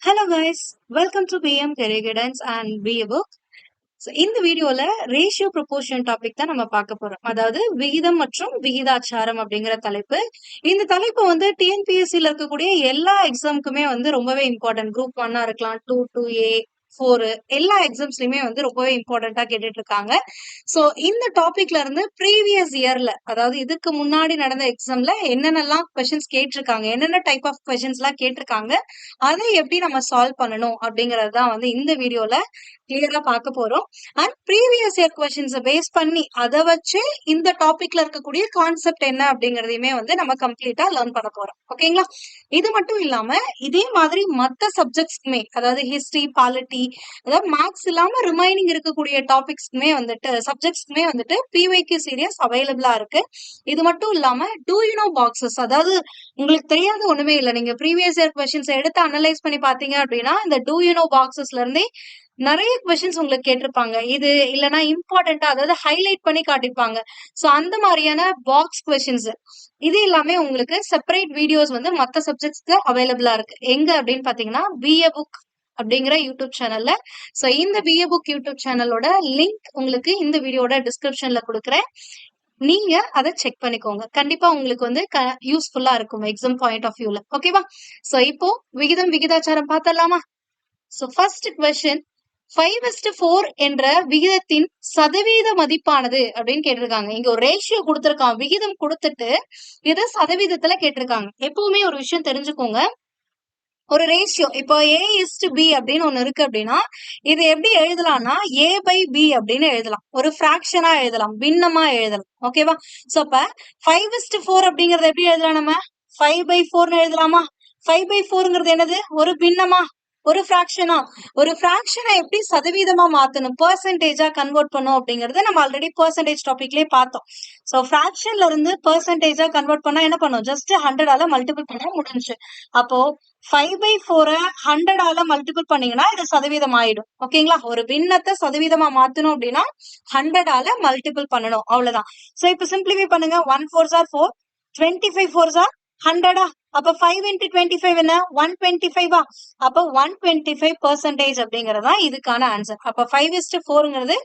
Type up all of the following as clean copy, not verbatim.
Hello guys, welcome to BM Career Guidance and Be a Book. இந்த வீடியோல ratio proportion topic தான் நம்ம பார்க்க போறோம். அதாவது விகிதம் மற்றும் விகிதாச்சாரம் அப்படிங்கிற தலைப்பு. இந்த தலைப்பு வந்து டிஎன்பிஎஸ்சில இருக்கக்கூடிய எல்லா எக்ஸாமுக்குமே வந்து ரொம்பவே இம்பார்ட்டன்ட். குரூப் 1 இருக்கலாம், 2, 2A, 4 எல்லா எக்ஸாம்ஸ்லயுமே வந்து ரொம்பவே இம்பார்ட்டன்டா கேட்டுட்டு இருக்காங்க. சோ இந்த டாபிக்ல இருந்து ப்ரீவியஸ் இயர்ல, அதாவது இதுக்கு முன்னாடி நடந்த எக்ஸாம்ல என்னென்னலாம் கொஸ்டின்ஸ் கேட்டிருக்காங்க, என்னென்ன டைப் ஆஃப் கொஸ்டின்ஸ் எல்லாம் கேட்டிருக்காங்க, அதை எப்படி நம்ம சால்வ் பண்ணணும் அப்படிங்கறது தான் வந்து இந்த வீடியோல கிளியரா பார்க்க போறோம். அண்ட் ப்ரீவியஸ் இயர் கொஸ்டின்ஸை பேஸ் பண்ணி அதை வச்சு இந்த டாபிக்ல இருக்கக்கூடிய கான்செப்ட் என்ன அப்படிங்கறதையுமே வந்து நம்ம கம்ப்ளீட்டா லேர்ன் பண்ண போறோம். ஓகேங்களா? இது மட்டும் இல்லாம இதே மாதிரி மத்த சப்ஜெக்ட்ஸ்க்குமே, அதாவது ஹிஸ்டரி, பாலிட்டி, அதாவது மேக்ஸ் இல்லாம ரிமைனிங் இருக்கக்கூடிய டாபிக்ஸ்க்குமே வந்துட்டு சப்ஜெக்ட்ஸ்க்குமே வந்துட்டு பிவைக்யூ சீரியஸ் அவைலபிளா இருக்கு. இது மட்டும் இல்லாம டூ யூ நோ பாக்ஸஸ், அதாவது உங்களுக்கு தெரியாத ஒண்ணுமே இல்லை. நீங்க ப்ரீவியஸ் இயர் கொஸ்டின்ஸ் எடுத்து அனலைஸ் பண்ணி பாத்தீங்க அப்படின்னா இந்த டூ யூ நோ பாக்ஸஸ்ல இருந்தே நிறைய கொஸ்டின்ஸ் உங்களுக்கு கேட்டிருப்பாங்க. இது இல்லைன்னா இம்பார்ட்டன்டா, அதாவது ஹைலைட் பண்ணி காட்டிருப்பாங்க. சோ அந்த மாதிரியான பாக்ஸ் கொஸ்டின்ஸ் இது எல்லாமே உங்களுக்கு செப்பரேட் வீடியோஸ் வந்து மத்த சப்ஜெக்ட்ஸ்க்கு அவைலபிளா இருக்கு. எங்க அப்படின்னு பாத்தீங்கன்னா பிஏ புக் அப்படிங்கிற யூடியூப் சேனல்ல. சோ இந்த பிஏ புக் யூடியூப் சேனலோட லிங்க் உங்களுக்கு இந்த வீடியோட டிஸ்கிரிப்ஷன்ல கொடுக்குறேன். நீங்க அதை செக் பண்ணிக்கோங்க. கண்டிப்பா உங்களுக்கு வந்து யூஸ்ஃபுல்லா இருக்கும் எக்ஸாம் பாயிண்ட் ஆஃப் வியூல. ஓகேவா? சோ இப்போ விகிதம் விகிதாச்சாரம் பார்த்தலாமா? சோ ஃபர்ஸ்ட் கொஸ்டின், 5:4 என்ற விகிதத்தின் சதவீத மதிப்பானது அப்படின்னு கேட்டிருக்காங்க. இங்க ஒரு ரேஷியோ கொடுத்திருக்கான், விகிதம் கொடுத்துட்டு இதை சதவீதத்துல கேட்டிருக்காங்க. எப்பவுமே ஒரு விஷயம் தெரிஞ்சுக்கோங்க, ஒரு ரேஷியோ இப்போ A:B அப்படின்னு ஒண்ணு இருக்கு அப்படின்னா இது எப்படி எழுதலாம்னா A/B அப்படின்னு எழுதலாம். ஒரு ஃபிராக்ஷனா எழுதலாம், பின்னமா எழுதலாம். ஓகேவா? சோ அப்ப 5:4 அப்படிங்கறத எப்படி எழுதலாம்? நம்ம 5/4 எழுதலாமா? 5/4ங்கிறது என்னது? ஒரு பின்னமா, ஒரு ஃபிராக்ஷனா? ஒரு ஃபிராக்ஷனை எப்படி சதவீதமா மாத்தணும், பெர்சன்டேஜா கன்வெர்ட் பண்ணும் அப்படிங்கறத நம்ம ஆல்ரெடி பெர்சன்டேஜ் டாபிக்லயே பார்த்தோம். சோ ஃபிராக்ஷன்ல இருந்து பெர்சன்டேஜா கன்வெர்ட் பண்ணா என்ன பண்ணும்? ஜஸ்ட் 100ஆல மல்டிபிள் பண்ணா முடிஞ்சு. அப்போ 5/4 100ஆல மல்டிபிள் பண்ணீங்கன்னா இது சதவீதம் ஆயிடும். ஓகேங்களா? ஒரு பின்னத்தை சதவீதமா மாத்தணும் அப்படின்னா 100ஆல மல்டிபிள் பண்ணணும், அவ்வளவுதான். சோ இப்ப சிம்பிளிஃபை பண்ணுங்க. 1 4s are 4, 25 4s are 100. அப்ப 5 into 25 என்ன? 125. அப்ப 125% அப்படிங்கறதா இதுக்கான ஆன்சர். அப்ப 5:4ங்கிறது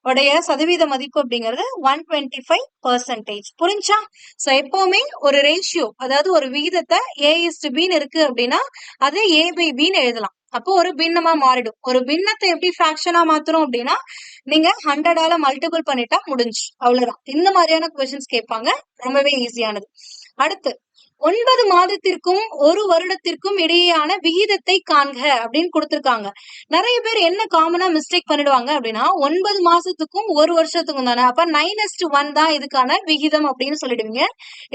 உடைய சதவீத மதிப்பு அப்படிங்கிறது 125%. புரிஞ்சா? சோ எப்பவுமே ஒரு ரேஷியோ, அதாவது ஒரு விகிதத்தை A:Bன்னு இருக்கு அப்படின்னா அதை A/Bன்னு எழுதலாம். அப்போ ஒரு பின்னமா மாறிடும். ஒரு பின்னத்தை எப்படி ஃபிராக்ஷனா மாத்துறோம் அப்படின்னா நீங்க 100ஆல மல்டிபிள் பண்ணிட்டா முடிஞ்சு, அவ்வளவுதான். இந்த மாதிரியான கொஸ்டின்ஸ் கேட்பாங்க, ரொம்பவே ஈஸியானது. அடுத்து 9 மாதத்திற்கும் 1 வருடத்திற்கும் இடையேயான விகிதத்தை காண்க அப்படின்னு கொடுத்திருக்காங்க. நிறைய பேர் என்ன காமனா மிஸ்டேக் பண்ணிடுவாங்க அப்படின்னா 9 மாசத்துக்கும் 1 வருஷத்துக்கும் தானே, அப்ப 9:1 தான் இதுக்கான விகிதம் அப்படின்னு சொல்லிடுவீங்க.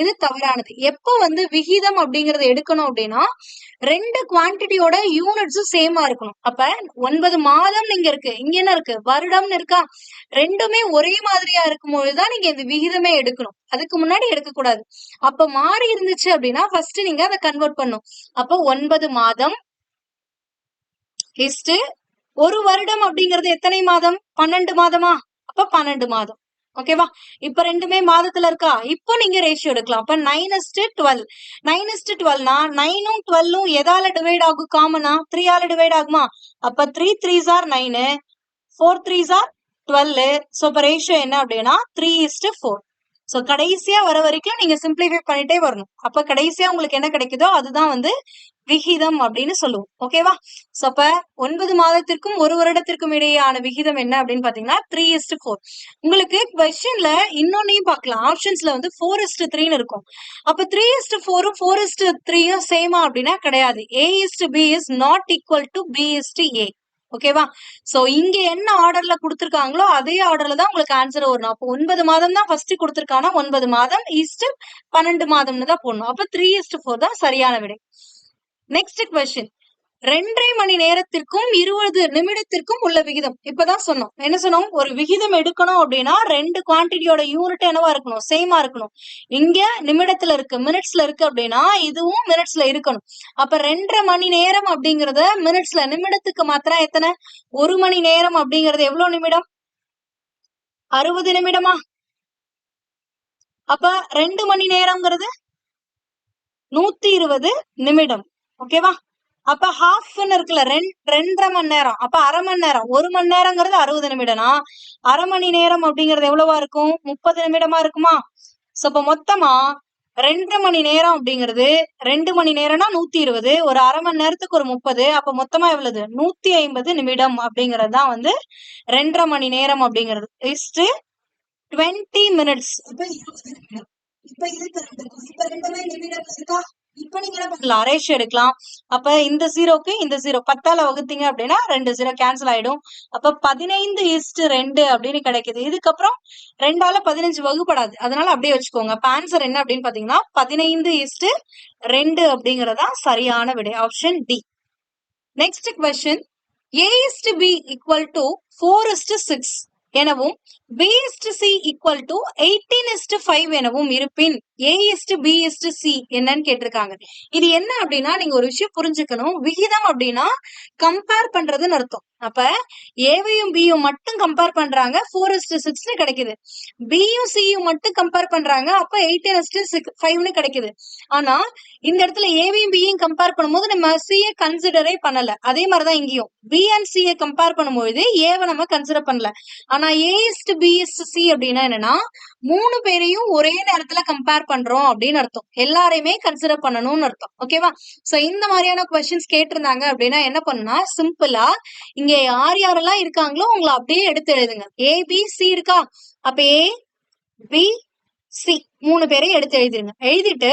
இது தவறானது. எப்போ வந்து விகிதம் அப்படிங்கறத எடுக்கணும் அப்படின்னா ரெண்டு குவான்டிட்டியோட யூனிட்ஸும் சேமா இருக்கணும். அப்ப 9 மாதம் இங்க இருக்கு, இங்க என்ன இருக்கு? வருடம்னு இருக்கா? ரெண்டுமே ஒரே மாதிரியா இருக்கும்போதுதான் நீங்க இந்த விகிதமே எடுக்கணும். அதுக்கு முன்னாடி எடுக்க கூடாது. அப்ப மாறி இருந்துச்சு அப்படின்னா ஃபர்ஸ்ட் நீங்க அதை கன்வெர்ட் பண்ணும். அப்போ 9 மாதம் இஸ்டு 1 வருடம் அப்படிங்கிறது எத்தனை மாதம்? 12 மாதமா? அப்ப 12 மாதம். ஓகேவா? இப்ப ரெண்டுமே மாதத்துல இருக்கா? இப்போ நீங்க ரேஷியோ எடுக்கலாம். அப்ப 9:12. 9:12னா 9ம் 12ம் எதால டிவைட் ஆகும்? காமனா 3ஆல டிவைட் ஆகுமா? அப்ப 3 3s are 9, 4 3s are 12. So இப்ப ரேஷியோ என்ன அப்படின்னா 3:4. சோ கடைசியா வர வரைக்கும் நீங்க சிம்பிளிஃபை பண்ணிட்டே வரணும். அப்ப கடைசியா உங்களுக்கு என்ன கிடைக்குதோ அதுதான் வந்து விகிதம் அப்படின்னு சொல்லுவோம். ஓகேவா? சோ அப்ப 9 மாதத்திற்கும் 1 வருடத்திற்கும் இடையேயான விகிதம் என்ன அப்படின்னு பாத்தீங்கன்னா 3:4. உங்களுக்கு கொஸ்டின்ல இன்னொன்னையும் பார்க்கலாம். ஆப்ஷன்ஸ்ல வந்து 4:3ன்னு இருக்கும். அப்ப 3:4ம் 4:3யும் சேமா அப்படின்னா கிடையாது. A:B is not equal to B:A. ஓகேவா? சோ இங்க என்ன ஆர்டர்ல கொடுத்திருக்காங்களோ அதே ஆர்டர்ல தான் உங்களுக்கு ஆன்சர் வரும். அப்போ 9 மாதம் தான் ஃபர்ஸ்ட் கொடுத்திருக்கானா 9 மாதம் ஈஸ்ட் 12 மாதம்னு தான் போடணும். அப்ப 3:4 தான் சரியான விடை. நெக்ஸ்ட் கொஸ்டின், 2.5 மணி நேரத்திற்கும் 20 நிமிடத்திற்கும் உள்ள விகிதம். இப்பதான் சொன்னோம். என்ன சொன்னோம்? ஒரு விகிதம் எடுக்கணும் அப்படின்னா ரெண்டு குவான்டிட்டியோட யூனிட் என்னவா இருக்கணும்? சேமா இருக்கணும். இங்க நிமிடத்துல இருக்கு, மினிட்ஸ்ல இருக்கு அப்படின்னா இதுவும் மினிட்ஸ்ல இருக்கணும். அப்ப 2.5 மணி நேரம் அப்படிங்கறத மினிட்ஸ்ல, நிமிடத்துக்கு மாத்திரம் எத்தனை? 1 மணி நேரம் அப்படிங்கறது எவ்வளவு நிமிடம்? 60 நிமிடமா? அப்ப 2 மணி நேரம்ங்கிறது 120 நிமிடம். ஓகேவா? அப்ப ஹாஃப்னு இருக்குல்ல, 2.5 மணி நேரம். அப்ப அரை மணி நேரம். 1 மணி நேரங்கிறது 60 நிமிடம்னா அரை மணி நேரம் அப்படிங்கிறது எவ்வளவா இருக்கும்? 30 நிமிடமா இருக்குமா? சோ அப்ப மொத்தமா 2.5 மணி நேரம் அப்படிங்கிறது 2 மணி நேரம்னா 120, ஒரு அரை மணி நேரத்துக்கு ஒரு 30, அப்ப மொத்தமா எவ்வளவு? 150 நிமிடம் அப்படிங்கிறது தான் வந்து 2.5 மணி நேரம் அப்படிங்கிறது. Is to 20 minutes. இப்ப 20 நிமிடம். இப்ப இதுக்கு இப்ப 2 நிமிடம் இருக்கா? இப்ப நீங்க என்ன பண்ணலாம்? ரேஷியோ எடுக்கலாம். அப்ப இந்த ஜீரோக்கு இந்த ஜீரோ 10ஆல வகுத்தீங்க அப்படின்னா 2 ஜீரோ கேன்சல் ஆயிடும். அப்ப 15:2 அப்படின்னு கிடைக்குது. இதுக்கப்புறம் 2ஆல 15 வகுப்படாது, அதனால அப்படியே வச்சுக்கோங்க. அப்ப ஆன்சர் என்ன அப்படின்னு பாத்தீங்கன்னா 15:2 அப்படிங்கறதா சரியான விடை. Option D. Next question, A/B equal to 4:6 எனவும் B/C equal to 18:5 எனவும் இருப்பின் A/B/C என்னன்னு கேட்டிருக்காங்க. இது என்ன அப்படின்னா, நீங்க ஒரு விஷயம் புரிஞ்சுக்கணும். விகிதம் அப்படின்னா கம்பேர் பண்றதுன்னு அர்த்தம். அப்ப ஏவையும் பியும் மட்டும் கம்பேர் பண்றாங்க, 4:6 கிடைக்குது. பியும் சியும் மட்டும் கம்பேர் பண்றாங்க, அப்ப 18:5 கிடைக்குது. ஆனா இந்த இடத்துல ஏவையும் பியும் கம்பேர் பண்ணும்போது நம்ம சியை கன்சிடரே பண்ணல. அதே மாதிரிதான் இங்கேயும் பி அண்ட் சியை கம்பேர் பண்ணும்போது ஏவை நம்ம கன்சிடர் பண்ணல. ஆனா A/B/C அப்படின்னா என்னன்னா, 3 பேரையும் ஒரே நேரத்துல கம்பேர் பண்றோம் அப்படின்னு அர்த்தம். எல்லாரையுமே கன்சிடர் பண்ணணும்னு அர்த்தம். ஓகேவா? சோ இந்த மாதிரியான கொஸ்டின்ஸ் கேட்டிருந்தாங்க அப்படின்னா என்ன பண்ணுனா, சிம்பிளா இங்க யார் யாரெல்லாம் இருக்காங்களோ உங்களை அப்படியே எடுத்து எழுதுங்க. ABC இருக்கா? அப்ப ABC 3 பேரையும் எடுத்து எழுதிருங்க. எழுதிட்டு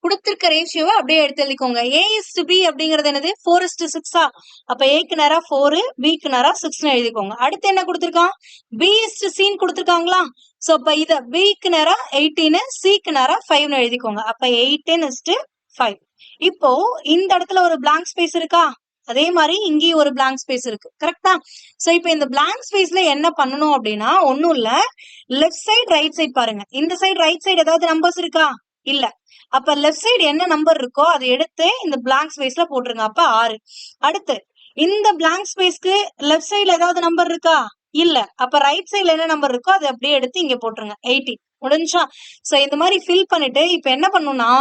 கொடுத்திருக்க ரேஷியோவை அப்படியே எடுத்து எழுதிக்கோங்க. A/B அப்படிங்கிறது என்னது? 4:6. அப்ப ஏக்கு நேரா 4, பிக்கு நேரா 6 எழுதிக்கோங்க. அடுத்து என்ன கொடுத்திருக்கான்? B/C கொடுத்திருக்காங்களா? சோ அப்ப இத பிக்கு நேரா 18, சிக்கு நேரா 5 எழுதிக்கோங்க. அப்ப 18:5. இப்போ இந்த இடத்துல ஒரு பிளாங்க் ஸ்பேஸ் இருக்கா? அதே மாதிரி இங்கேயும் ஒரு பிளாங்க் ஸ்பேஸ் இருக்கு. கரெக்டா? சோ இப்ப இந்த பிளாங்க் ஸ்பேஸ்ல என்ன பண்ணணும் அப்படின்னா, ஒண்ணும் இல்ல, லெஃப்ட் சைடு ரைட் சைடு பாருங்க. இந்த சைடு ரைட் சைடு ஏதாவது நம்பர்ஸ் இருக்கா? இல்ல. அப்ப லெஃப்ட் சைடு என்ன நம்பர் இருக்கோ அதை எடுத்து இந்த பிளாங்க் ஸ்பேஸ்ல போட்டுருங்க. அப்ப 6. அடுத்து இந்த பிளாங்க் ஸ்பேஸ்க்கு லெஃப்ட் சைடுல ஏதாவது நம்பர் இருக்கா? இல்ல. அப்ப ரைட் சைடுல என்ன நம்பர் இருக்கோ அதை அப்படியே எடுத்து இங்க போட்டுருங்க. 18. முடிஞ்சா? சோ இந்த மாதிரி ஃபில் பண்ணிட்டு இப்ப என்ன பண்ணணும்னா,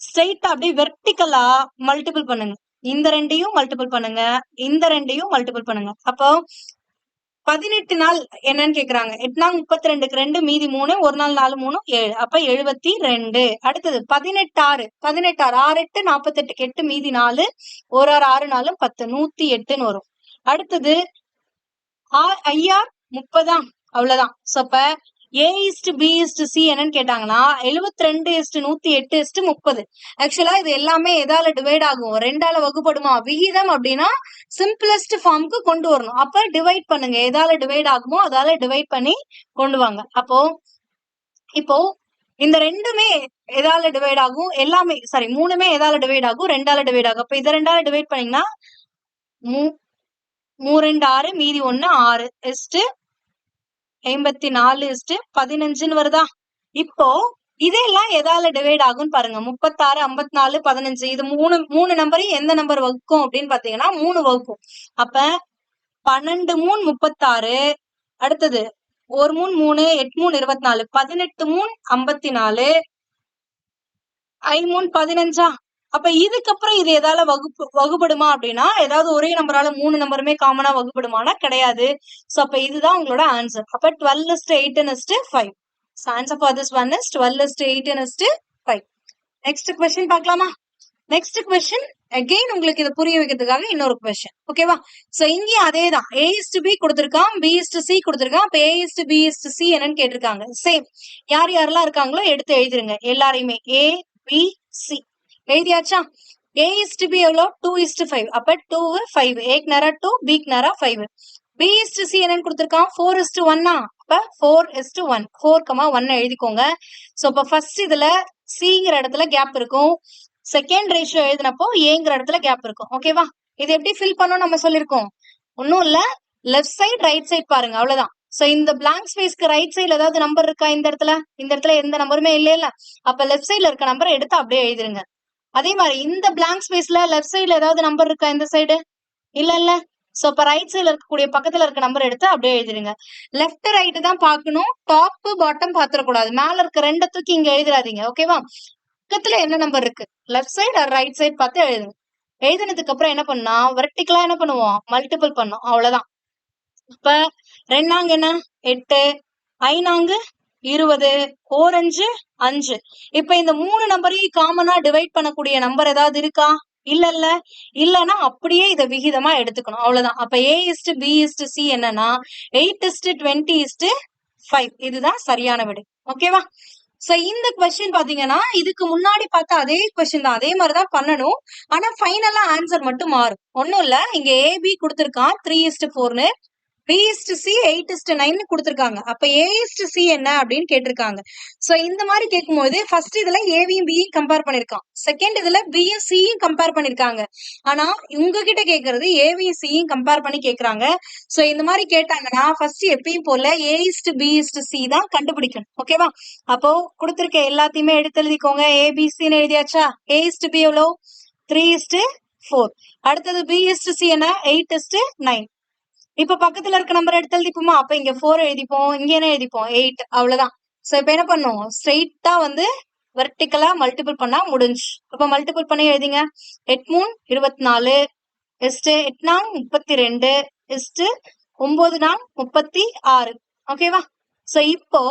ஸ்ட்ரைட்டா அப்படியே வெர்டிகலா மல்டிபிள் பண்ணுங்க. இந்த ரெண்டையும் மல்டிபிள் பண்ணுங்க, இந்த ரெண்டையும் மல்டிபிள் பண்ணுங்க. அப்போ 18 நாள் என்னன்னு கேக்குறாங்க. 8 நாள் 32க்கு 2 மீதி 3, 1 நாள் 4 3 7, அப்ப 72. அடுத்தது 18 6 6 8 48, 8 மீதி 4, 1 6 4 10, 108ன்னு வரும். அடுத்தது ஐஆர் 30. அவ்வளவுதான். சோ அப்ப A/B/C என்னன்னு கேட்டாங்கன்னா 72:108:30. ஆக்சுவலா இது எல்லாமே எதால டிவைட் ஆகும்? 2ஆல வகுப்படுமா? விகிதம் அப்படின்னா சிம்பிளஸ்ட் ஃபார்முக்கு கொண்டு வரணும். அப்ப டிவைட் பண்ணுங்க. எதால டிவைட் ஆகுமோ அதால டிவைட் பண்ணி கொண்டு வாங்க. அப்போ இப்போ இந்த ரெண்டுமே எதால டிவைட் ஆகும்? எல்லாமே சாரி 3மே எதால டிவைட் ஆகும்? 2ஆல டிவைட் ஆகும். அப்ப இதை 2ஆல டிவைட் பண்ணீங்கன்னா 3 2 6, மீதி 1 6 84:15 வருதா? இப்போ இதெல்லாம் எதால டிவைட் ஆகும்னு பாருங்க. 36, 54, 15 இது மூணு நம்பரையும் எந்த நம்பர் வகுக்கும் அப்படின்னு பாத்தீங்கன்னா 3 வகுக்கும். அப்ப 12 3 36, அடுத்தது 1 3 3, 8 3 24, 18 3 54, 5 3 15. அப்ப இதுக்கப்புறம் இது எதால வகுப்படுமா அப்படின்னா, ஏதாவது ஒரே நம்பரால 3 நம்பருமே காமனா வகுப்படுமானா கிடையாது. சோ அப்ப இதுதான் உங்களோட ஆன்சர். அப்ப 12:18:5. So answer for this one is 12:18:5. Next question பார்க்கலாமா? நெக்ஸ்ட் கொஸ்டின் அகைன் உங்களுக்கு இதை புரிய வைக்கிறதுக்காக இன்னொரு கொஸ்டின். ஓகேவா? சோ இங்கேயும் அதே தான். A/B கொடுத்திருக்கான், B/C கொடுத்திருக்கான். அப்ப A/B/C என்னன்னு கேட்டிருக்காங்க. சேம் யார் யாரெல்லாம் இருக்காங்களோ எடுத்து எழுதிருங்க. எல்லாரையுமே A/B/C எழுதியாச்சா? A/B எவ்வளோ? 2:5. அப்ப 2 5, ஏக்கு நேரா 2, பிக்கு நேரா 5. B/C என்னன்னு கொடுத்திருக்கான்? 4:1. அப்ப 4:1, 4,1 எழுதிக்கோங்க. சோ அப்ப ஃபர்ஸ்ட் இதுல சிங்கிற இடத்துல கேப் இருக்கும். செகண்ட் ரேஷியோ எழுதினப்போ ஏங்கிற இடத்துல கேப் இருக்கும். ஓகேவா? இது எப்படி ஃபில் பண்ணணும் நம்ம சொல்லிருக்கோம். ஒன்னும் இல்ல, லெஃப்ட் சைடு ரைட் சைடு பாருங்க, அவ்வளவுதான். சோ இந்த பிளாங்க் ஸ்பேஸ்க்கு ரைட் சைடுல ஏதாவது நம்பர் இருக்கா? இந்த இடத்துல எந்த நம்பருமே இல்ல. அப்ப லெஃப்ட் சைடுல இருக்க நம்பரை எடுத்து அப்படியே எழுதிருங்க. அதே மாதிரி இந்த பிளாங்க் ஸ்பேஸ்ல லெஃப்ட் சைடுல ஏதாவது நம்பர் இருக்கா? இந்த சைடு இல்ல. சோ அப்ப ரைட் சைடுல இருக்கக்கூடிய பக்கத்துல இருக்க நம்பர் எடுத்து அப்படியே எழுதிருங்க. லெஃப்ட் ரைட் தான் பார்க்கணும், டாப் பாட்டம் பாத்திரக்கூடாது. மேல இருக்க 2 தூக்கி இங்க எழுதிடாதீங்க. ஓகேவா? பக்கத்துல என்ன நம்பர் இருக்கு, லெஃப்ட் சைடு ரைட் சைடு பார்த்து எழுதுங்க. எழுதினதுக்கு அப்புறம் என்ன பண்ணா வெர்டிகலா என்ன பண்ணுவோம், மல்டிபிள் பண்ணும், அவ்வளவுதான். இப்ப 2 என்ன 8, 5 20, 4 5. இப்ப இந்த 3 நம்பரையும் காமனா டிவைட் பண்ணக்கூடிய நம்பர் ஏதாவது இருக்கா? இல்ல. இல்லன்னா அப்படியே இத விகிதமா எடுத்துக்கணும், அவ்வளவுதான். அப்ப A:B:C என்னன்னா 8:20:5. இதுதான் சரியான விடை. ஓகேவா? சோ இந்த கொஸ்டின் பாத்தீங்கன்னா இதுக்கு முன்னாடி பார்த்த அதே கொஸ்டின் தான், அதே மாதிரிதான் பண்ணணும். ஆனா ஃபைனலா ஆன்சர் மட்டும் மாறும். ஒண்ணும் இல்ல, இங்க AB கொடுத்திருக்கான் 3:4ன்னு, B:C 8:9 கொடுத்திருக்காங்க. அப்ப A:C என்ன அப்படின்னு கேட்டிருக்காங்க. சோ இந்த மாதிரி கேட்கும்போது ஃபர்ஸ்ட் இதுல ஏவியும் பியும் கம்பேர் பண்ணிருக்கான், செகண்ட் இதுல பியும் சியும் கம்பேர் பண்ணிருக்காங்க. ஆனா உங்ககிட்ட கேக்குறது ஏவியும் சியும் கம்பேர் பண்ணி கேக்குறாங்க. சோ இந்த மாதிரி கேட்டாங்கன்னா ஃபர்ஸ்ட் எப்பயும் போல A:B:C தான் கண்டுபிடிக்கணும். ஓகேவா? அப்போ கொடுத்திருக்க எல்லாத்தையுமே எடுத்து எழுதிக்கோங்க. ABCன்னு எழுதியாச்சா? A:B எவ்வளோ 3:4. அடுத்தது B:C என்ன 8:9. இப்ப பக்கத்துல இருக்க நம்பர் எடுத்து எழுதிப்போமா? அப்ப இங்க 4 எழுதிப்போம், இங்க என்ன எழுதிப்போம் 8, அவ்வளவுதான். சோ இப்ப என்ன பண்ணும், ஸ்ட்ரெயிட்டா வந்து வெர்டிகலா மல்டிபிள் பண்ணா முடிஞ்சு. அப்ப மல்டிபிள் பண்ணி எழுதிங்க. 8 3 24 8 4 32 9 4 36. ஓகேவா? சோ இப்போ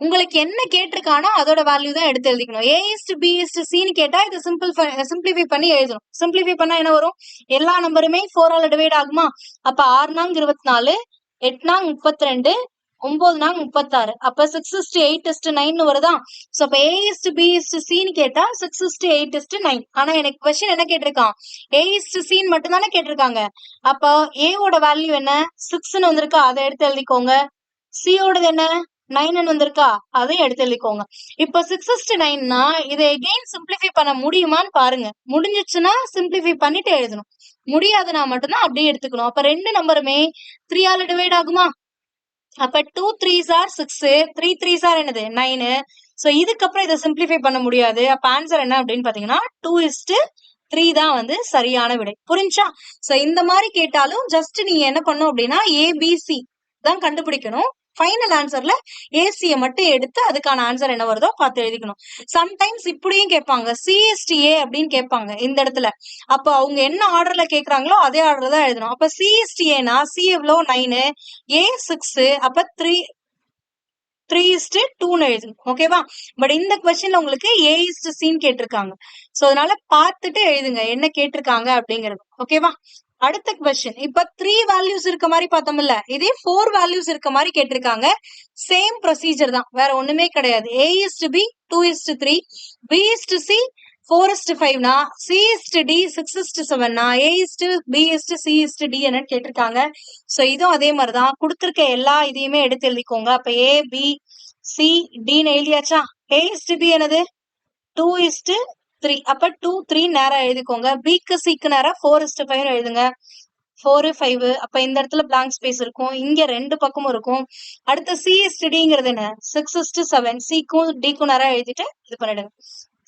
உங்களுக்கு என்ன கேட்டிருக்கானோ அதோட வேல்யூ தான் எடுத்து எழுதிக்கணும். A:B:Cன்னு கேட்டா இதை சிம்பிளிஃபை பண்ணி எழுதணும். சிம்பிளிஃபை பண்ணா என்ன வரும், எல்லா நம்பருமே 4ஆல டிவைட் ஆகுமா? அப்ப 6 4 24, 8 4 32, 9 4 36. அப்ப 6:8:9 வருதா? சோ அப்ப A:B:Cன்னு கேட்டா 6:8:9. ஆனா எனக்கு கொஸ்டின் என்ன கேட்டிருக்கான், A:C மட்டும் தானே கேட்டிருக்காங்க. அப்ப A ஓட வேல்யூ என்ன 6ன்னு வந்திருக்கா, அதை எடுத்து எழுதிக்கோங்க. C ஓடது என்ன 9 வந்திருக்கா, அதையும் எடுத்து எழுதிக்கோங்க. இப்ப 6:9னா இதை எகெயின் சிம்பிளிஃபை பண்ண முடியுமான்னு பாருங்க. முடிஞ்சிச்சுன்னா சிம்பிளிஃபை பண்ணிட்டு எழுதணும், முடியாதுன்னா மட்டும்தான் அப்படியே எடுத்துக்கணும். அப்ப ரெண்டு நம்பருமே 3ஆல டிவைட் ஆகுமா? அப்ப 2 3s are 6, 3 3s are என்னது 9. சோ இதுக்கப்புறம் இதை சிம்பிளிஃபை பண்ண முடியாது. அப்ப ஆன்சர் என்ன அப்படின்னு பாத்தீங்கன்னா 2:3 தான் வந்து சரியான விடை. புரிஞ்சா? சோ இந்த மாதிரி கேட்டாலும் ஜஸ்ட் நீங்க என்ன பண்ணும் அப்படின்னா ABC தான் கண்டுபிடிக்கணும். ஃபைனல் ஆன்சர்ல ஏசிய மட்டும் எடுத்து அதுக்கான ஆன்சர் என்ன வருதோ பார்த்து எழுதிக்கணும். சம்டைம்ஸ் இப்படியும் கேட்பாங்க, CSTA அப்படின்னு கேட்பாங்க இந்த இடத்துல. அப்ப அவங்க என்ன ஆர்டர்ல கேக்குறாங்களோ அதே ஆர்டர் தான் எழுதணும். அப்ப CSTAனா C எவ்வளோ 9, A 6, அப்ப 3:2ன்னு எழுதணும். ஓகேவா? பட் இந்த கொஸ்டின்ல உங்களுக்கு A:Cன்னு கேட்டிருக்காங்க. சோ அதனால பார்த்துட்டு எழுதுங்க என்ன கேட்டிருக்காங்க அப்படிங்கிறது. ஓகேவா? அடுத்த கொஸ்டின், இப்ப 3 வேல்யூஸ் இருக்க மாதிரி பார்த்தோம்ல, இதே 4 வேல்யூஸ் இருக்க மாதிரி கேட்டிருக்காங்க. சேம் ப்ரொசீஜர் தான், வேற ஒண்ணுமே கிடையாது. A:B 2:3, B:C 4:5னா, C:D 6:7னா, A:B:C:D என்னன்னு கேட்டிருக்காங்க. சோ இதுவும் அதே மாதிரிதான், கொடுத்திருக்க எல்லா இதையுமே எடுத்து எழுதிக்கோங்க. அப்ப A:B:C:Dன்னு எழுதியாச்சா? A:B என்னது 2:3. அப்ப 2 3 நேரா எழுதிக்கோங்க. Bக்கு Cக்கு நேரா 4:5 எழுதுங்க. 4 5. அப்ப இந்த இடத்துல பிளாங்க் ஸ்பேஸ் இருக்கும், இங்க ரெண்டு பக்கமும் இருக்கும். அடுத்த CSTDங்கிறது என்ன 6:7. Cக்கும் Dக்கும் நேரா எழுதிட்டு இது பண்ணிடுங்க.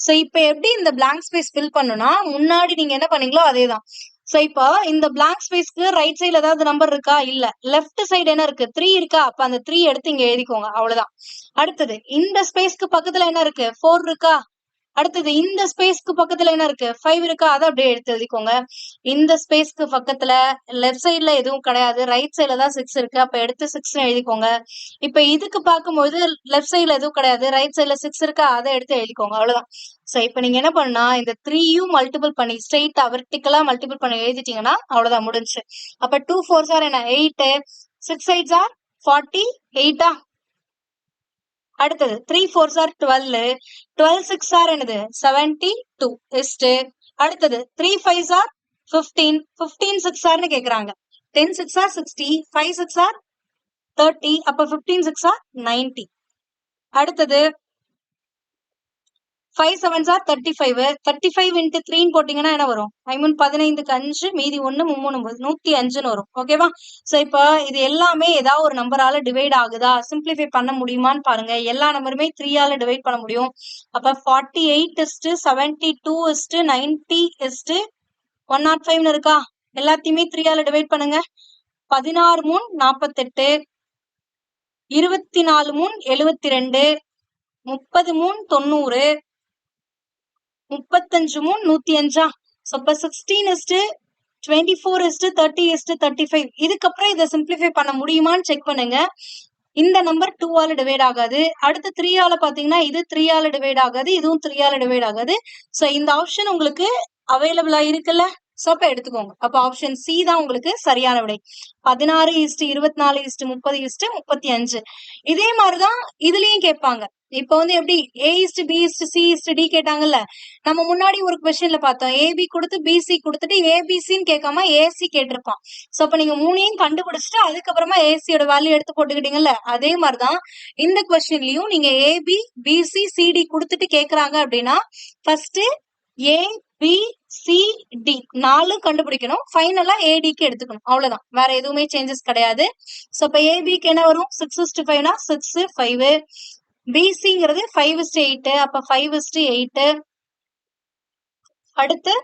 சோ இப்ப எப்படி இந்த பிளாங்க் ஸ்பேஸ் ஃபில் பண்ணுனா, முன்னாடி நீங்க என்ன பண்ணீங்களோ அதேதான். சோ இப்ப இந்த பிளாங்க் ஸ்பேஸ்க்கு ரைட் சைடுல ஏதாவது நம்பர் இருக்கா? இல்ல. லெஃப்ட் சைடு என்ன இருக்கு 3 இருக்கா? அப்ப அந்த 3 எடுத்து இங்க எழுதிக்கோங்க, அவ்வளவுதான். அடுத்தது இந்த ஸ்பேஸ்க்கு பக்கத்துல என்ன இருக்கு 4 இருக்கா? அடுத்தது இந்த ஸ்பேஸ்க்கு பக்கத்துல என்ன இருக்கு 5 இருக்கா? அதை அப்படியே எடுத்து எழுதிக்கோங்க. இந்த ஸ்பேஸ்க்கு பக்கத்துல லெஃப்ட் சைடுல எதுவும் கிடையாது, ரைட் சைடுல தான் 6 இருக்கு. அப்ப எடுத்து 6ன்னு எழுதிக்கோங்க. இப்ப இதுக்கு பார்க்கும்போது லெஃப்ட் சைடுல எதுவும் கிடையாது, ரைட் சைடுல 6 இருக்கா? அதை எடுத்து எழுதிக்கோங்க, அவ்வளவுதான். சோ இப்ப நீங்க என்ன பண்ணா இந்த 3யும் மல்டிபிள் பண்ணி ஸ்ட்ரெயிட்டா வெர்டிகலா மல்டிபிள் பண்ணி எழுதிட்டீங்கன்னா அவ்வளவுதான், முடிஞ்சு. அப்ப 2 4s are என்ன 8, 6 8s are 48. அடுத்தது 3 4s are 12, 12 6 are என்னது 72. அடுத்தது 3 5s are 15, 15 6 are கேக்குறாங்க. 10 6 are 60, 5 6 are 30. அப்ப 15 6 are 90. அடுத்தது 5 7s are 35, 35 into 3ன்னு போட்டீங்கன்னா என்ன வரும் 15க்கு 5, மீதி 1 3 105ன்னு வரும். ஓகேவா? சோ இப்ப இது எல்லாமே ஏதாவது ஒரு நம்பரால டிவைட் ஆகுதா, சிம்பிளிஃபை பண்ண முடியுமான்னு பாருங்க. எல்லா நம்பருமே 3ஆல டிவைட் பண்ண முடியும். அப்ப 48:72:90:105ன்னு இருக்கா? எல்லாத்தையுமே 3ஆல டிவைட் பண்ணுங்க. 16 3 48, 24 3 72, 30 3 90, 35 3 105. ஸோ இப்போ 16:24:30:35 இதுக்கப்புறம் இதை சிம்பிளிஃபை பண்ண முடியுமான்னு செக் பண்ணுங்க. இந்த நம்பர் 2 ஆல டிவைட் ஆகாது. அடுத்து 3 ஆல பாத்தீங்கன்னா இது 3 ஆல டிவைட் ஆகாது, இதுவும் 3 ஆல டிவைட் ஆகாது. ஸோ இந்த ஆப்ஷன் உங்களுக்கு அவைலபிளா இருக்குல்ல, ஸோ அப்ப எடுத்துக்கோங்க. அப்ப ஆப்ஷன் சி தான் உங்களுக்கு சரியான விடை. 16:24:30:35. இதே மாதிரிதான் இதுலயும் கேட்பாங்க. இப்ப வந்து எப்படி A:B:C:D கேட்டாங்கல்ல, நம்ம முன்னாடி ஒரு கொஸ்டின்ல பார்த்தோம். ஏபி கொடுத்து பிசி கொடுத்துட்டு ஏபிசின்னு கேட்காம ஏசி கேட்டிருப்பான். சோ அப்ப நீங்க மூணையும் கண்டுபிடிச்சிட்டு அதுக்கப்புறமா ஏசியோட வேல்யூ எடுத்து போட்டுக்கிட்டீங்கல்ல, அதே மாதிரிதான் இந்த கொஸ்டின்லயும் நீங்க ஏபி பிசி சிடி கொடுத்துட்டு கேக்குறாங்க அப்படின்னா ஃபர்ஸ்ட் ஏ பி சி டி 4 கண்டுபிடிக்கணும். ஃபைனலா ஏடிக்கு எடுத்துக்கணும். அவ்வளவுதான், வேற எதுவுமே சேஞ்சஸ் கிடையாது. சோ இப்ப ஏபிக்கு என்ன வரும்? 6:5 6 5. பிசிங்கிறது 5:8, அப்ப 5:8. அடுத்து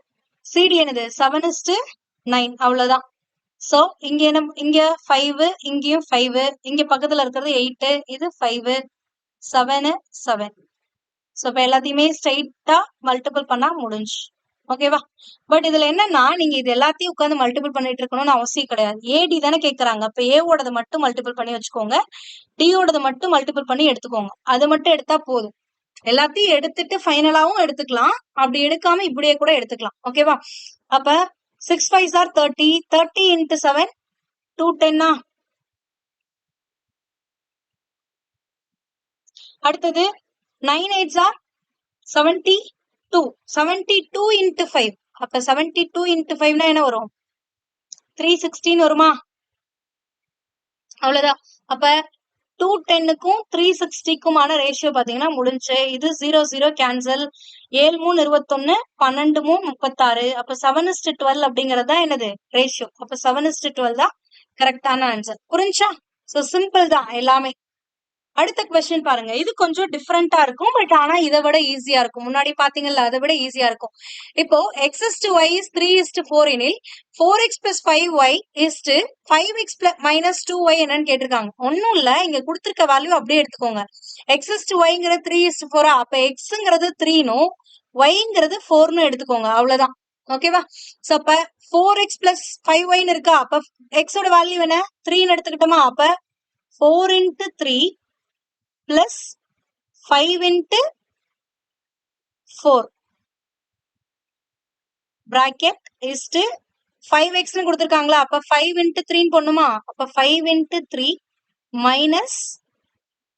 சிடி என்னது? 7:9. அவ்வளவுதான். சோ இங்க என்ன? இங்க 5, இங்கேயும் 5, இங்க பக்கத்துல இருக்கிறது 8, இது 5, 7 7. சோ இப்ப எல்லாத்தையுமே ஸ்ட்ரைட்டா மல்டிபிள் பண்ணா முடிஞ்சு. ஓகேவா? பட் இதுல என்னன்னா, நீங்க இது எல்லாத்தையும் உட்காந்து மல்டிபிள் பண்ணிட்டு இருக்கணும்னு அவசியம் கிடையாது. ஏடி தானே கேக்குறாங்க, அப்ப ஏவோடது மட்டும் மல்டிபிள் பண்ணி வச்சுக்கோங்க, டியோடது மட்டும் மல்டிபிள் பண்ணி எடுத்துக்கோங்க. அது மட்டும் எடுத்தா போதும். எல்லாத்தையும் எடுத்துட்டு ஃபைனலாவும் எடுத்துக்கலாம், அப்படி எடுக்காம இப்படியே கூட எடுத்துக்கலாம். ஓகேவா? அப்ப 6 5s are 30. 30 into 7 210. அடுத்தது 9 8s are 72. 72 into 5. அப்ப 72 into 5 என்ன வரும்? 316 வருமா? அவ்வளவுதான். அப்ப 210க்கும் 360க்குமான ரேஷியோ பாத்தீங்கன்னா முடிஞ்சு. இது 0 0 கேன்சல். 7 3 21, 12 3 36. அப்ப 7:12 அப்படிங்கறது தான் என்னது? ரேஷியோ. அப்ப 7:12 தான் கரெக்டான ஆன்சர். புரிஞ்சா? சோ சிம்பிள் தான் எல்லாமே. அடுத்த கொஸ்டின் பாருங்க. இது கொஞ்சம் டிஃப்ரெண்டா இருக்கும், பட் ஆனா இதை விட ஈஸியா இருக்கும். முன்னாடி பாத்தீங்கல்ல, அதை விட ஈஸியா இருக்கும். இப்போ x:y is 3:4 எனில் 4x plus 5y is 5x minus 2y என்னன்னு கேட்டிருக்காங்க. ஒன்னும் இல்ல, இங்க கொடுத்திருக்க வேல்யூ அப்படியே எடுத்துக்கோங்க. x:y 3:4, அப்ப xங்கிறது 3னும் yங்கிறது 4னும் எடுத்துக்கோங்க. அவ்வளவுதான். ஓகேவா? சோ அப்ப 4x plus 5y இருக்கா, அப்ப x ஓட வேல்யூ என்ன? 3ன்னு எடுத்துக்கிட்டோமா? அப்ப 4 into 3 plus 5 into 4 bracket is to 5x னு கொடுத்திருக்காங்களா, அப்ப 5 into 3 ன்னு போடணுமா? அப்ப 5 into 3 minus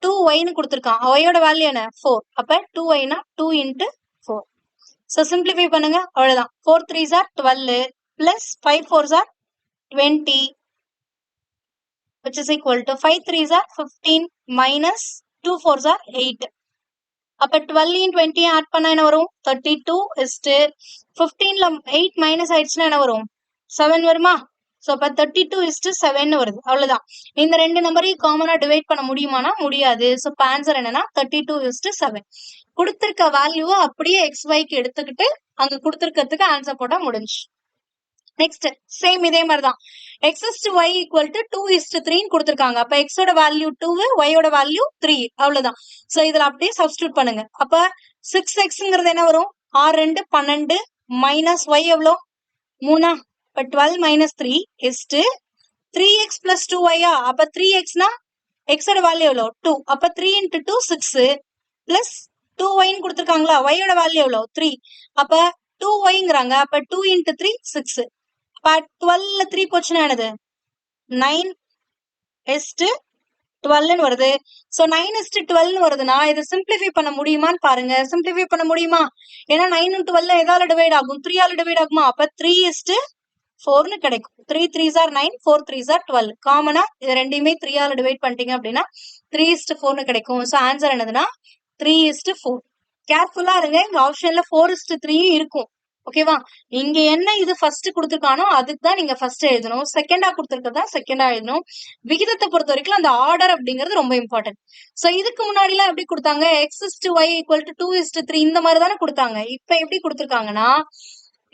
2y னு கொடுத்திருக்கான். y ஓட வேல்யூ என்ன? 4. அப்ப 2y னா 2 into 4. சோ சிம்பிளிஃபை பண்ணுங்க. அவ்வளவுதான். 4 3s are 12 plus 5 4s are 20 which is equal to 5 3s are 15 minus 2 4s are 8. அப்ப 12 20 ஆட் பண்ணா என்ன வரும்? 32 is to 15ல 8 மைனஸ் ஆயிடுச்சுன்னா என்ன வரும்? 7 வருமா? சோ அப்ப 32 is to 7 வருது. அவ்வளவுதான். இந்த ரெண்டு நம்பரையும் காமனா டிவைட் பண்ண முடியுமானா முடியாது. சோ ஆன்சர் என்னன்னா 32 is to 7. கொடுத்திருக்க வேல்யூவை அப்படியே xyக்கு எடுத்துக்கிட்டு அங்க கொடுத்திருக்கிறதுக்கு ஆன்சர் போட்டா முடிஞ்சு. நெக்ஸ்ட் சேம் இதே மாதிரிதான். x:y equal to 2:3 கொடுத்திருக்காங்க. அப்ப x ஓட வேல்யூ 2, y ஓட வேல்யூ 3. அவ்வளவுதான். சோ இதுல அப்படியே சப்ஸ்டிட்யூட் பண்ணுங்க. அப்ப 6xங்கிறது என்ன வரும்? 6 2 12 மைனஸ் y எவ்வளோ? 3. அப்ப 12 minus 3 is 3x plus 2y. அப்ப 3xனா x ஓட வேல்யூ எவ்வளோ? 2. அப்ப 3 into 2 6 plus 2y ன்னு கொடுத்திருக்காங்களா, y ஓட வேல்யூ எவ்வளோ? 3. அப்ப 2yங்கிறாங்க. அப்ப 2 into 3 6. அப்ப 12ல 3 போச்சுன்னா என்னது? 9 is to 12 வருது. சோ 9 is to 12 வருதுன்னா இதை சிம்பிளிஃபை பண்ண முடியுமான்னு பாருங்க. சிம்பிளிஃபை பண்ண முடியுமா? ஏன்னா 9 12 எதால டிவைட் ஆகும்? 3 ஆல டிவைட் ஆகுமா? அப்ப 3 is to 4னு கிடைக்கும். 3 3s are 9, 4 3s are 12. காமனா இது ரெண்டையுமே 3 ஆல டிவைட் பண்ணிட்டீங்க அப்படின்னா 3 is to 4னு கிடைக்கும். சோ ஆன்சர் என்னதுன்னா 3 is to 4. கேர்ஃபுல்லா இருங்க, இங்க ஆப்ஷன்ல 4 is to 3 இருக்கும். ஓகேவா? இங்க என்ன இது ஃபர்ஸ்ட் கொடுத்திருக்கானோ அதுக்கு தான் நீங்க ஃபர்ஸ்ட் எழுதணும். செகண்டா கொடுத்திருக்கதா செகண்டா எழுதணும். விகிதத்தை பொறுத்த வரைக்கும் அந்த ஆர்டர் அப்படிங்கிறது ரொம்ப இம்பார்ட்டன்ட். சோ இதுக்கு முன்னாடி எல்லாம் எப்படி கொடுத்தாங்க? x:y equal to 2:3 இந்த மாதிரி தானே கொடுத்தாங்க. இப்ப எப்படி கொடுத்திருக்காங்கன்னா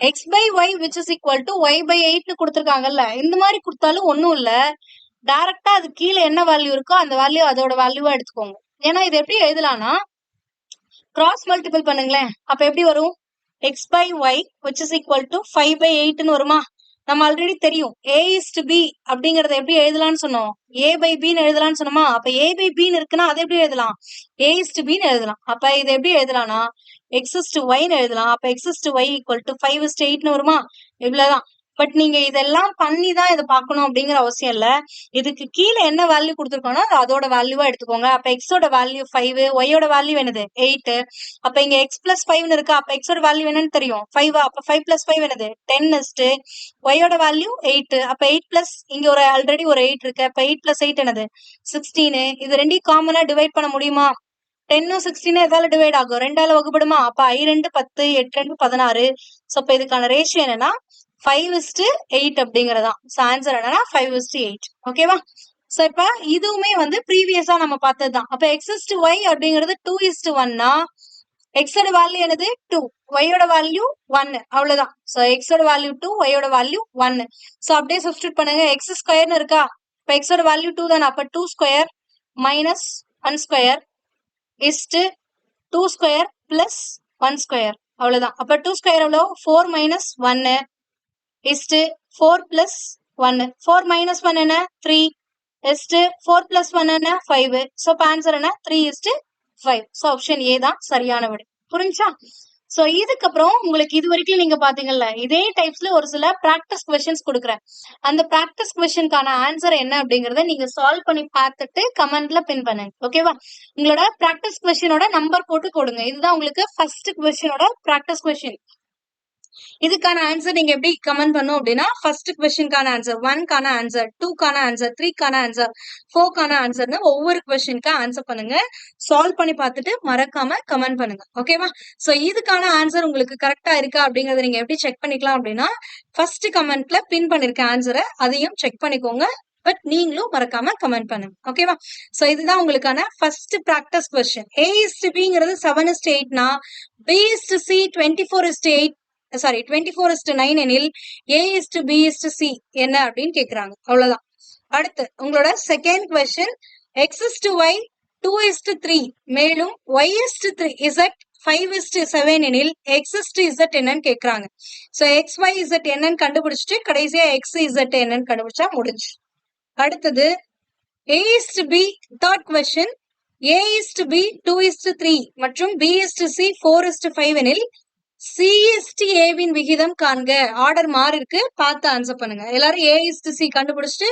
x/y which is equal to y/8 கொடுத்திருக்காங்கல்ல. இந்த மாதிரி கொடுத்தாலும் ஒண்ணும் இல்ல, டைரக்டா அது கீழே என்ன வேல்யூ இருக்கோ அந்த வேல்யூ அதோட வேல்யூவா எடுத்துக்கோங்க. ஏன்னா இது எப்படி எழுதலாம்னா கிராஸ் மல்டிபிள் பண்ணுங்களேன். அப்ப எப்படி வரும்? X by Y which is equal to 5/8ன்னு வருமா? நம்ம ஆல்ரெடி தெரியும் a is to b அப்படிங்கறத எப்படி எழுதலாம்னு சொன்னோம், a by b ன்னு எழுதலாம்னு சொன்னோமா? அப்ப a by b ன்னு இருக்குன்னா அதை எப்படி எழுதலாம், a is to b ன்னு எழுதலாம். அப்ப இதை எப்படி எழுதலாம்னா x is to y ன்னு எழுதலாம். அப்ப x is to y equal to 5:8ன்னு வருமா? இவ்வளவுதான். பட் நீங்க இதெல்லாம் பண்ணி தான் இதை பார்க்கணும் அப்படிங்கிற அவசியம் இல்ல. இதுக்கு கீழே என்ன வேல்யூ கொடுத்துருக்கோம்னா அதோட வேல்யூவா எடுத்துக்கோங்க. அப்ப எக்ஸோட வேல்யூ 5, ஒய்யோட வேல்யூ என்னது 8. அப்ப இங்க x plus 5 இருக்கு. அப்ப எக்ஸோட வேல்யூ என்னன்னு தெரியும் 5. அப்ப 5 plus 5 என்னது 10. ஒய்யோட வேல்யூ 8. அப்ப 8 plus இங்க ஒரு ஆல்ரெடி ஒரு 8 இருக்கு. அப்ப 8 plus 8 என்னது 16. இது ரெண்டையும் காமனா டிவைட் பண்ண முடியுமா? 10 16 எதால டிவைட் ஆகும், 2ஆல வகுப்படுமா? அப்ப I2 10, 8 16. சோ அப்ப இதுக்கான ரேஷியோ என்னன்னா 5:8 அப்படிங்கறதான். சோ ஆன்சர் என்னன்னா 5:8. ஓகேவா? சோ இப்ப இதுவுமே வந்து ப்ரீவியஸா நம்ம பார்த்ததுதான். அப்ப x is to y அப்படிங்கிறது 2:1னா x ஓட வேல்யூ என்னது 2, y ஓட வேல்யூ 1. அவ்வளவுதான். சோ x ஓட வேல்யூ 2, y ஓட வேல்யூ 1. சோ அப்படியே சப்ஸ்டிட்யூட் பண்ணுங்க. x ஸ்கொயர்னு இருக்கா? இப்ப x ஓட வேல்யூ 2 தானே. அப்ப 2 square minus 1 square is to 2 square plus 1 square. அவ்வளவுதான். அப்ப 2 ஸ்கொயர் எவ்வளவு 4 மைனஸ் 1 இஸ்டு 4 பிளஸ் 1. 4 மைனஸ் 1 என்ன 3 இஸ்டு 4 பிளஸ் 1 என்ன 5. சோ இப்ப ஆன்சர் என்ன 3:5. சோ ஆப்ஷன் ஏ தான் சரியான விடை. புரிஞ்சா? சோ இதுக்கப்புறம் உங்களுக்கு இது வரைக்கும் நீங்க பாத்தீங்கல்ல, இதே டைப்ஸ்ல ஒரு சில பிராக்டிஸ் கொஸ்டின்ஸ் கொடுக்குறேன். அந்த பிராக்டிஸ் கொஸ்டினுக்கான ஆன்சர் என்ன அப்படிங்கறத நீங்க சால்வ் பண்ணி பார்த்துட்டு கமெண்ட்ல பின் பண்ணுங்க. ஓகேவா? உங்களோட பிராக்டிஸ் கொஸ்டினோட நம்பர் போட்டு கொடுங்க. இதுதான் உங்களுக்கு ஃபர்ஸ்ட் கொஸ்டினோட பிராக்டிஸ் கொஸ்டின். இதுக்கான ஆன்சர் நீங்க எப்படி கமெண்ட் பண்ணும் அப்படின்னா ஃபர்ஸ்ட் கொஸ்டினுக்கான ஆன்சர், 1க்கான ஆன்சர், 2க்கான ஆன்சர், 3க்கான ஆன்சர், 4க்கான ஆன்சர்னு ஒவ்வொரு கொஸ்டினுக்கு ஆன்சர் பண்ணுங்க. சால்வ் பண்ணி பார்த்துட்டு மறக்காம கமெண்ட் பண்ணுங்க. ஓகேவா? சோ இதுக்கான ஆன்சர் உங்களுக்கு கரெக்டா இருக்கா அப்படிங்கறத நீங்க எப்படி செக் பண்ணிக்கலாம் அப்படின்னா ஃபர்ஸ்ட் கமெண்ட்ல பின் பண்ணிருக்க ஆன்சரை அதையும் செக் பண்ணிக்கோங்க. பட் நீங்களும் மறக்காம கமெண்ட் பண்ணுங்க. ஓகேவா? சோ இதுதான் உங்களுக்கான first practice question. a is to b-ங்கிறது 7:8னா b is to c 24:8 sorry 24:9 எனில் a is to b is to c என்ன அப்படின்னு கேக்குறாங்க. அவ்வளவுதான். அடுத்து உங்களோட second question x is to y 2:3 மேலும் y is to 3 z 5:7 எனில் x is to z என்னன்னு கேக்குறாங்க. சோ x y z என்னன்னு கண்டுபிடிச்சிட்டு கடைசியா x z என்னன்னு கண்டுபிடிச்சா முடிஞ்சு. அடுத்தது a is to b third question a is to b 2:3 மற்றும் b is to c 4:5 எனில் CSTA-வின் விகிதம் காண்க. ஆர்டர் மாறி இருக்கு, பார்த்து ஆன்சர் பண்ணுங்க. எல்லாரும் A:C கண்டுபிடிச்சிட்டு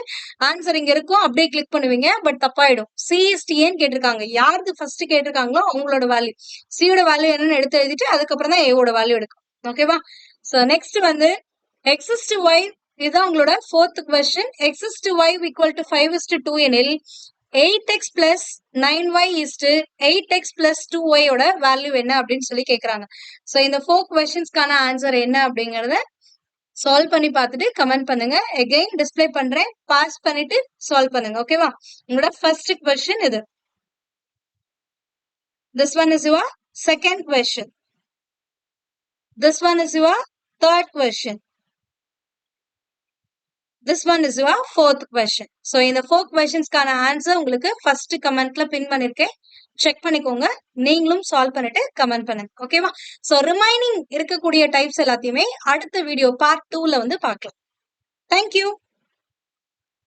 ஆன்சர் இங்க இருக்கும் அப்படியே கிளிக் பண்ணுவீங்க. பட் தப்பாயிடும். CSTA-ன்னு கேட்டிருக்காங்க. யாருக்கு ஃபர்ஸ்ட் கேட்டிருக்காங்களோ அவங்களோட வேல்யூ, சியோட வேல்யூ என்னன்னு எடுத்து எழுதிட்டு அதுக்கப்புறம் தான் ஏவோட வேல்யூ எடுக்கும். ஓகேவா? சோ நெக்ஸ்ட் வந்து x is to y, இதுதான் உங்களோட fourth question. x is to y equal to 5:2 எனில் 8x plus 9y is to 8x plus 2y ஓட வேல்யூ என்ன அப்படின்னு சொல்லி கேக்குறாங்க. சோ இந்த 4 கொஸ்டின்ஸ்க்கான ஆன்சர் என்ன அப்படிங்கறத சால்வ் பண்ணி பார்த்துட்டு கமெண்ட் பண்ணுங்க. அகைன் டிஸ்ப்ளே பண்றேன், பாஸ் பண்ணிட்டு சால்வ் பண்ணுங்க. ஓகேவா? உங்களோட ஃபர்ஸ்ட் கொஸ்டின் இது. This one is your second question. This one is your third question. This one is your fourth question. So இந்த 4 questions-க்கான ஆன்சர் உங்களுக்கு ஃபர்ஸ்ட் கமெண்ட்ல பின் பண்ணிருக்கேன். செக் பண்ணிக்கோங்க. நீங்களும் சால்வ் பண்ணிட்டு கமெண்ட் பண்ணுங்க. ஓகேவா? சோ ரிமைனிங் இருக்கக்கூடிய டைப்ஸ் எல்லாத்தையுமே அடுத்த வீடியோ பார்ட் 2ல வந்து பார்க்கலாம். Thank you.